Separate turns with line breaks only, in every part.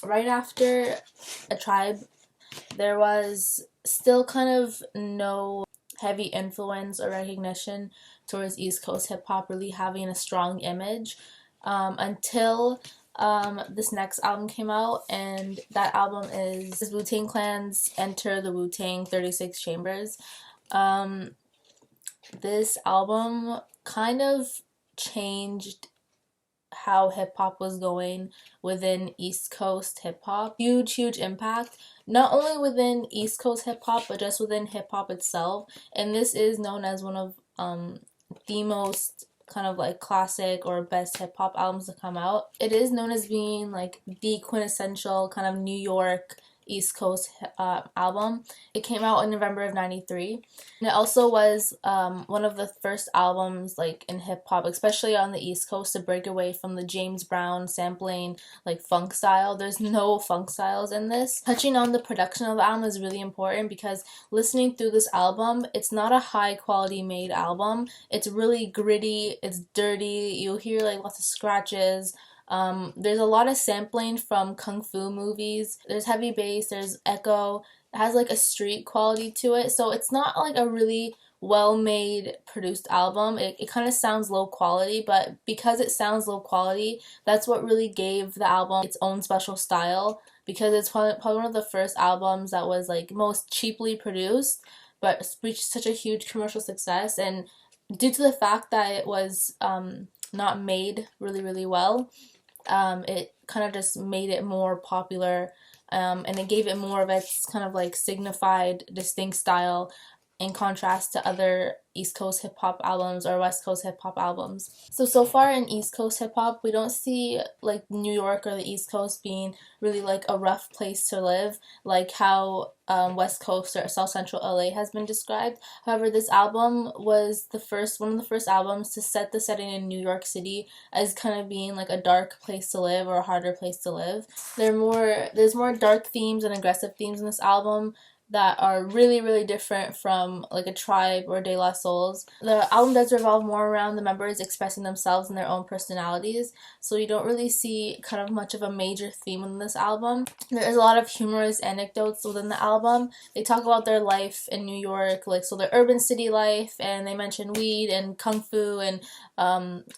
right after A Tribe, there was still kind of no heavy influence or recognition towards East Coast hip hop really having a strong image until this next album came out, and that album is Wu Tang Clans Enter the Wu Tang 36 Chambers. This album kind of changed how hip hop was going within East Coast hip hop. Huge impact, not only within East Coast hip hop, but just within hip hop itself. And this is known as one of the most kind of like classic or best hip hop albums to come out. It is known as being like the quintessential kind of New York East Coast album. It came out in November of '93, and it also was one of the first albums like in hip hop, especially on the East Coast, to break away from the James Brown sampling like funk style. There's no funk styles in this. Touching on the production of the album is really important, because listening through this album, it's not a high quality made album. It's really gritty, it's dirty, you'll hear like lots of scratches. There's a lot of sampling from kung fu movies. There's heavy bass, there's echo. It has like a street quality to it. So it's not like a really well-made produced album. It kind of sounds low quality, but because it sounds low quality, that's what really gave the album its own special style, because it's probably one of the first albums that was like most cheaply produced, but reached such a huge commercial success. And due to the fact that it was not made really well, it kind of just made it more popular, and it gave it more of its kind of like signified distinct style in contrast to other East Coast hip hop albums or West Coast hip hop albums. So far in East Coast hip hop, we don't see like New York or the East Coast being really like a rough place to live, like how West Coast or South Central LA has been described. However, this album was one of the first albums to set the setting in New York City as kind of being like a dark place to live or a harder place to live. There's more dark themes and aggressive themes in this album that are really different from like A Tribe or De La Souls. The album does revolve more around the members expressing themselves and their own personalities, so you don't really see kind of much of a major theme in this album. There is a lot of humorous anecdotes within the album. They talk about their life in New York, like so their urban city life, and they mention weed and kung fu and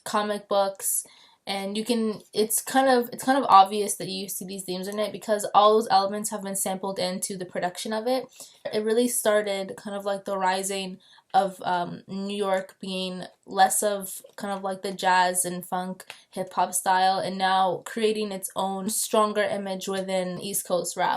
comic books. And it's kind of obvious that you see these themes in it, because all those elements have been sampled into the production of it. It really started kind of like the rising of New York being less of kind of like the jazz and funk hip hop style, and now creating its own stronger image within East Coast rap.